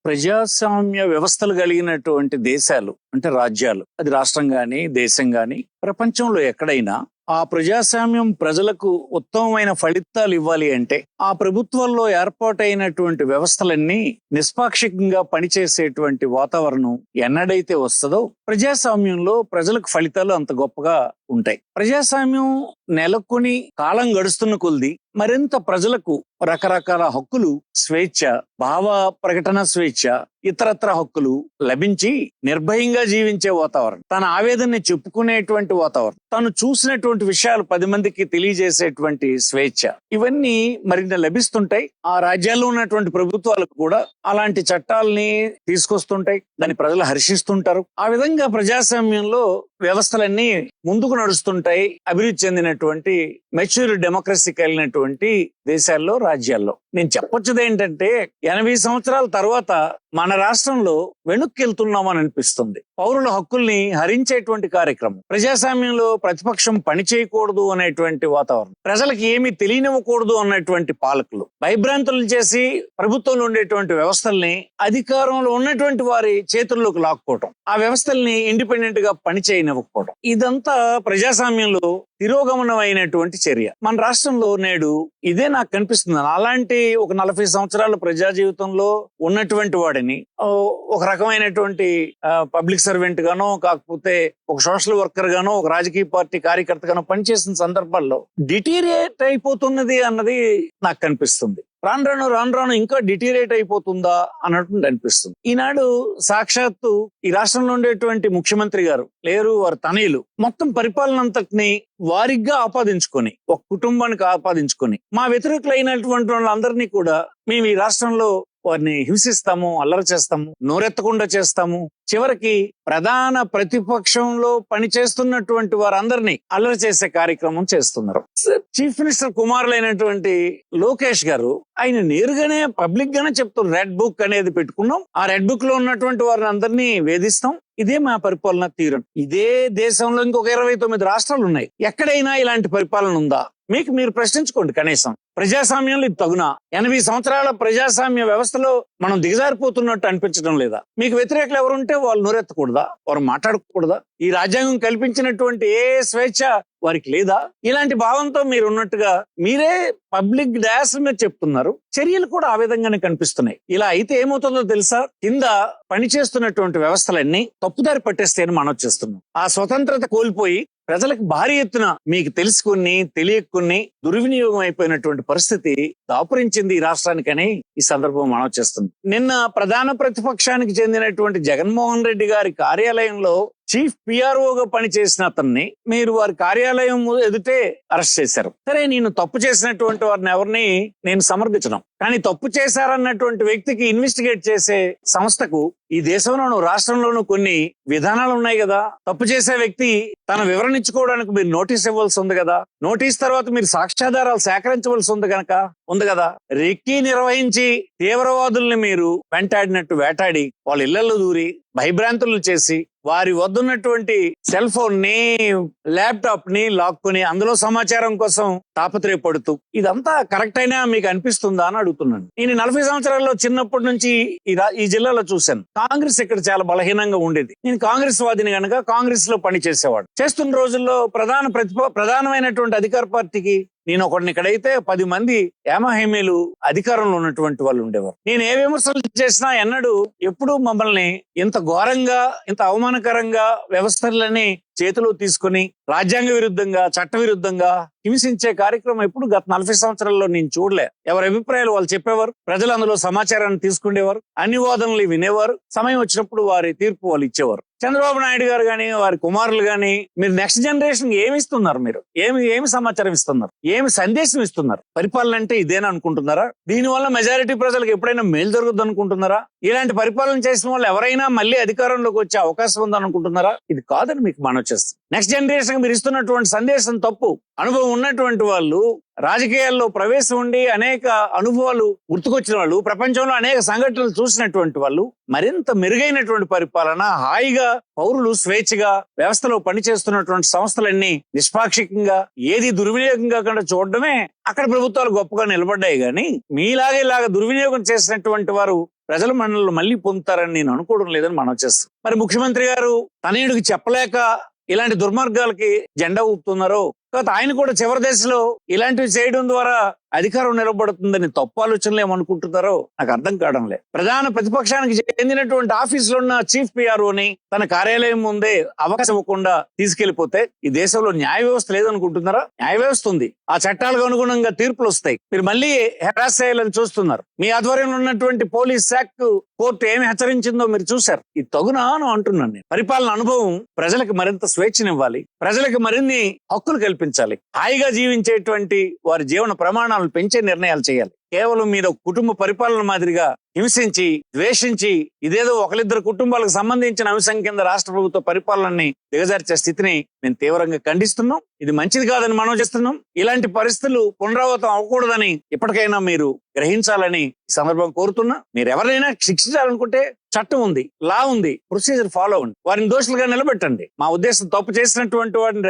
ప్రజాస్వామ్య వ్యవస్థలు కలిగినటువంటి దేశాలు అంటే రాజ్యాలు, అది రాష్ట్రం గాని దేశం గాని ప్రపంచంలో ఎక్కడైనా ఆ ప్రజాస్వామ్యం ప్రజలకు ఉత్తమమైన ఫలితాలు ఇవ్వాలి అంటే ఆ ప్రభుత్వంలో ఏర్పాటైనటువంటి వ్యవస్థలన్నీ నిష్పాక్షికంగా పనిచేసేటువంటి వాతావరణం ఎన్నడైతే వస్తుందో ప్రజాస్వామ్యంలో ప్రజలకు ఫలితాలు అంత గొప్పగా ఉంటాయి. ప్రజాస్వామ్యం నెలకొని కాలం గడుస్తున్న కొద్ది మరింత ప్రజలకు రకరకాల హక్కులు, స్వేచ్ఛ, భావ ప్రకటన స్వేచ్ఛ, ఇతరత్ర హక్కులు లభించి నిర్భయంగా జీవించే వాతావరణం, తన ఆవేదనని చెప్పుకునేటువంటి వాతావరణం, తను చూసినటువంటి విషయాలు 10 మందికి తెలియజేసేటువంటి స్వేచ్ఛ, ఇవన్నీ మరింత లభిస్తుంటాయి. ఆ రాజ్యాల్లో ఉన్నటువంటి ప్రభుత్వాలకు కూడా అలాంటి చట్టాలని తీసుకొస్తుంటాయి, దాన్ని ప్రజలు హర్షిస్తుంటారు. ఆ విధంగా ప్రజాస్వామ్యంలో వ్యవస్థలన్నీ ముందుకు నడుస్తుంటాయి. అభివృద్ధి చెందినటువంటి మెచ్యూర్ డెమోక్రసీ కలిగినటువంటి దేశాల్లో, రాజ్యాల్లో. నేను చెప్పొచ్చుది ఏంటంటే 80 సంవత్సరాల తర్వాత మన రాష్ట్రంలో వెనక్కి వెళ్తున్నామని అనిపిస్తుంది. పౌరుల హక్కుల్ని హరించేటువంటి కార్యక్రమం, ప్రజాస్వామ్యంలో ప్రతిపక్షం పని చేయకూడదు అనేటువంటి వాతావరణం, ప్రజలకు ఏమీ తెలియనివ్వకూడదు అన్నటువంటి పాలకులు భయభ్రాంతులు చేసి ప్రభుత్వంలో ఉండేటువంటి వ్యవస్థల్ని అధికారంలో ఉన్నటువంటి వారి చేతుల్లోకి లాక్కోవటం, ఆ వ్యవస్థల్ని ఇండిపెండెంట్ గా పని చేయనివ్వకపోవడం, ఇదంతా ప్రజాస్వామ్యంలో తిరోగమనం అయినటువంటి చర్య. మన రాష్ట్రంలో నేడు ఇదే నాకు కనిపిస్తుంది. అలాంటి ఒక 40 సంవత్సరాల ప్రజా జీవితంలో ఉన్నటువంటి వాడిని ఒక రకమైనటువంటి పబ్లిక్ సర్వెంట్ గానో, కాకపోతే ఒక సోషల్ వర్కర్ గానో, ఒక రాజకీయ పార్టీ కార్యకర్త గానో పనిచేసిన సందర్భాల్లో డిటీరియేట్ అయిపోతున్నది అన్నది నాకు కనిపిస్తుంది. రాను రాను ఇంకా డిటీరియేట్ అయిపోతుందా అన్నట్టు అనిపిస్తుంది. ఈనాడు సాక్షాత్తు ఈ రాష్ట్రంలో ఉండేటువంటి ముఖ్యమంత్రి గారు లేరు, వారి తనయులు మొత్తం పరిపాలన అంతటిని వారిగా ఆపాదించుకొని, ఒక కుటుంబానికి ఆపాదించుకొని, మా వ్యతిరేకులైనటువంటి వాళ్ళందరినీ కూడా మేము ఈ రాష్ట్రంలో వారిని హింసిస్తాము, అల్లరి చేస్తాము, నోరెత్తకుండా చేస్తాము, చివరికి ప్రధాన ప్రతిపక్షంలో పనిచేస్తున్నటువంటి వారందరినీ అల్లరి చేసే కార్యక్రమం చేస్తున్నారు. చీఫ్ మినిస్టర్ కుమారులైనటువంటి లోకేష్ గారు ఆయన నేరుగానే పబ్లిక్ గానే చెప్తున్నారు, రెడ్ బుక్ అనేది పెట్టుకున్నాం, ఆ రెడ్ బుక్ లో ఉన్నటువంటి వారిని అందరినీ వేధిస్తాం, ఇదే మా పరిపాలన తీరు. ఇదే దేశంలో ఇంకొక 29 రాష్ట్రాలు ఉన్నాయి. ఎక్కడైనా ఇలాంటి పరిపాలన ఉందా? మీకు మీరు ప్రశ్నించుకోండి. కనీసం ప్రజాస్వామ్యంలో ఇది తగునా? 80 సంవత్సరాల ప్రజాస్వామ్య వ్యవస్థలో మనం దిగజారిపోతున్నట్టు అనిపించడం లేదా? మీకు వ్యతిరేకులు ఎవరుంటే వాళ్ళు నోరెత్తకూడదా? వారు మాట్లాడకూడదా? ఈ రాజ్యాంగం కల్పించినటువంటి ఏ స్వేచ్ఛ వారికి లేదా? ఇలాంటి భావంతో మీరు ఉన్నట్టుగా మీరే పబ్లిక్ డయాస్ మీద చెప్తున్నారు. చర్యలు కూడా ఆ విధంగానే కనిపిస్తున్నాయి. ఇలా అయితే ఏమవుతుందో తెలుసా? కింద పనిచేస్తున్నటువంటి వ్యవస్థలన్నీ తప్పుదారి పట్టేస్తేనే మనం చేస్తున్నాం. ఆ స్వతంత్రత కోల్పోయి ప్రజలకు భారీ ఎత్తున మీకు తెలుసుకుని తెలియకుని దుర్వినియోగం అయిపోయినటువంటి పరిస్థితి దాపురించింది ఈ రాష్ట్రానికని ఈ సందర్భం మనం చేస్తుంది. నిన్న ప్రధాన ప్రతిపక్షానికి చెందినటువంటి జగన్మోహన్ రెడ్డి గారి కార్యాలయంలో చీఫ్ పిఆర్ఓగా పనిచేసిన అతన్ని మీరు వారి కార్యాలయం ఎదుటే అరెస్ట్ చేశారు. సరే, నేను తప్పు చేసినటువంటి వారిని ఎవరిని నేను సమర్థించను, కానీ తప్పు చేశారన్నటువంటి వ్యక్తికి ఇన్వెస్టిగేట్ చేసే సంస్థకు ఈ దేశంలోనూ రాష్ట్రంలోనూ కొన్ని విధానాలు ఉన్నాయి కదా. తప్పు చేసే వ్యక్తి తన వివరణ ఇచ్చుకోవడానికి మీరు నోటీస్ ఇవ్వాల్సి ఉంది కదా. నోటీస్ తర్వాత మీరు సాక్ష్యాధారాలు సేకరించవలసి ఉంది కదా. రెక్కి నిర్వహించి తీవ్రవాదుల్ని మీరు వెంటాడినట్టు వేటాడి వాళ్ళ ఇళ్లలో దూరి భయభ్రాంతులు చేసి వారి వద్దున్నటువంటి సెల్ ఫోన్ ని, ల్యాప్టాప్ ని లాక్కుని అందులో సమాచారం కోసం తాపత్రయపడుతూ, ఇదంతా కరెక్ట్ అయినా మీకు అనిపిస్తుందా అని అడుగుతున్నాను. నేను 40 సంవత్సరాల్లో చిన్నప్పటి నుంచి ఈ జిల్లాలో చూశాను. కాంగ్రెస్ ఇక్కడ చాలా బలహీనంగా ఉండేది. నేను కాంగ్రెస్ వాదిని కనుక కాంగ్రెస్ లో పనిచేసేవాడు. చేస్తున్న రోజుల్లో ప్రధానమైనటువంటి అధికార పార్టీకి నేను ఒకడిని ఇక్కడైతే 10 మంది ఏమహేమీలు అధికారంలో ఉన్నటువంటి వాళ్ళు ఉండేవారు. నేను ఏ విమర్శలు చేసినా ఎప్పుడు మమ్మల్ని ఇంత ఘోరంగా, ఇంత అవమానకరంగా వ్యవస్థలని చేతిలో తీసుకుని రాజ్యాంగ విరుద్ధంగా, చట్ట విరుద్ధంగా హింసించే కార్యక్రమం ఎప్పుడు గత 40 సంవత్సరాల్లో నేను చూడలే. ఎవరి అభిప్రాయాలు వాళ్ళు చెప్పేవారు, ప్రజలు అందులో సమాచారాన్ని తీసుకునేవారు, అన్ని వాదనలు వినేవారు, సమయం వచ్చినప్పుడు వారి తీర్పు వాళ్ళు ఇచ్చేవారు. చంద్రబాబు నాయుడు గారు గాని, వారి కుమారులు గాని, మీరు నెక్స్ట్ జనరేషన్ ఏమి ఇస్తున్నారు? మీరు ఏమి సమాచారం ఇస్తున్నారు? ఏమి సందేశం ఇస్తున్నారు? పరిపాలన అంటే ఇదేనా అనుకుంటున్నారా? దీనివల్ల మెజారిటీ ప్రజలకు ఎప్పుడైనా మేలు జరుగుద్ది అనుకుంటున్నారా? ఇలాంటి పరిపాలన చేసిన వాళ్ళు ఎవరైనా మళ్ళీ అధికారంలోకి వచ్చే అవకాశం ఉందనుకుంటున్నారా? ఇది కాదని మీకు మనం చేస్తాం. నెక్స్ట్ జనరేషన్ మీరు ఇస్తున్నటువంటి సందేశం తప్పు. అనుభవం ఉన్నటువంటి వాళ్ళు, రాజకీయాల్లో ప్రవేశం ఉండి అనేక అనుభవాలు గుర్తుకొచ్చిన వాళ్ళు, ప్రపంచంలో అనేక సంఘటనలు చూసినటువంటి వాళ్ళు, మరింత మెరుగైనటువంటి పరిపాలన, హాయిగా పౌరులు స్వేచ్ఛగా వ్యవస్థలో పనిచేస్తున్నటువంటి సంస్థలన్నీ నిష్పాక్షికంగా ఏది దుర్వినియోగం కాకుండా చూడడమే అక్కడ ప్రభుత్వాలు గొప్పగా నిలబడ్డాయి. గాని మీలాగే ఇలాగ దుర్వినియోగం చేసినటువంటి వారు ప్రజలు మనల్ని మళ్ళీ పొందుతారని నేను అనుకోవడం లేదని మనం చేస్తాం. మరి ముఖ్యమంత్రి గారు తనయుడికి చెప్పలేక ఇలాంటి దుర్మార్గాలకి జెండా ఊపుతున్నారో, కాకపోతే ఆయన కూడా చివరి దశలో ఇలాంటివి చేయడం ద్వారా అధికారం నిలబడుతుందని తప్పు ఆలోచనలు ఏమనుకుంటున్నారో నాకు అర్థం కావడం లేదు. ప్రధాన ప్రతిపక్షానికి చెందినటువంటి ఆఫీసులో ఉన్న చీఫ్ పిఆర్ఓని తన కార్యాలయం ముందే అవకాశం ఇవ్వకుండా తీసుకెళ్లిపోతే ఈ దేశంలో న్యాయ వ్యవస్థ లేదనుకుంటున్నారా? న్యాయ వ్యవస్థ ఉంది. ఆ చట్టాలకు అనుగుణంగా తీర్పులు వస్తాయి. మీరు మళ్ళీ హెరాస్ చేయాలని చూస్తున్నారు. మీ ఆధ్వర్యంలో ఉన్నటువంటి పోలీస్ శాఖ కోర్టు ఏమి హెచ్చరించిందో మీరు చూశారు. ఇది తగునా అని అంటున్నాను నేను. పరిపాలన అనుభవం ప్రజలకు మరింత స్వేచ్ఛనివ్వాలి, ప్రజలకు మరిన్ని హక్కులు కల్పించాలి, హాయిగా జీవించేటువంటి వారి జీవన ప్రమాణాలు పెంచే నిర్ణయాలు చేయాలి. కేవలం మీద కుటుంబ పరిపాలన మాదిరిగా హింసించి ద్వేషించి ఇదేదో ఒకరిద్దరు కుటుంబాలకు సంబంధించిన అంశం కింద రాష్ట్ర ప్రభుత్వ పరిపాలనని దిగజార్చే స్థితిని మేము తీవ్రంగా ఖండిస్తున్నాం. ఇది మంచిది కాదని మనం చేస్తున్నాం. ఇలాంటి పరిస్థితులు పునరావృతం అవ్వకూడదని ఇప్పటికైనా మీరు గ్రహించాలని ఈ సందర్భం కోరుతున్నా. మీరు ఎవరైనా శిక్షించాలనుకుంటే చట్టం ఉంది, లా ఉంది, ప్రొసీజర్ ఫాలో అవ్వండి, వారిని దోషులుగా నిలబెట్టండి. మా ఉద్దేశం తప్పు చేసినటువంటి వారిని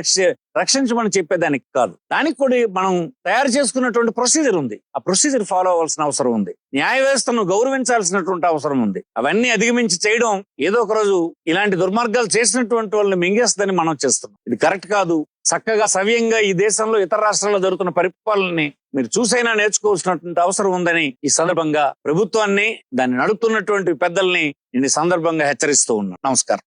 రక్షించమని చెప్పేదానికి కాదు. దానికి కూడా మనం తయారు చేసుకున్నటువంటి ప్రొసీజర్ ఉంది. ఆ ప్రొసీజర్ ఫాలో అవ్వాల్సిన అవసరం ఉంది. న్యాయ వ్యవస్థను గౌరవించాల్సినటువంటి అవసరం ఉంది. అవన్నీ అధిగమించి చేయడం ఏదో ఒక రోజు ఇలాంటి దుర్మార్గాలు చేసినటువంటి వాళ్ళని మింగేస్తుందని మనం చేస్తున్నాం. ఇది కరెక్ట్ కాదు. చక్కగా సవ్యంగా ఈ దేశంలో ఇతర రాష్ట్రాల్లో జరుగుతున్న పరిపాలనని మీరు చూసైనా నేర్చుకోవాల్సినటువంటి అవసరం ఉందని ఈ సందర్భంగా ప్రభుత్వాన్ని, దాన్ని నడుపుతున్నటువంటి పెద్దల్ని ఈ సందర్భంగా హెచ్చరిస్తూ ఉన్నాను. నమస్కారం.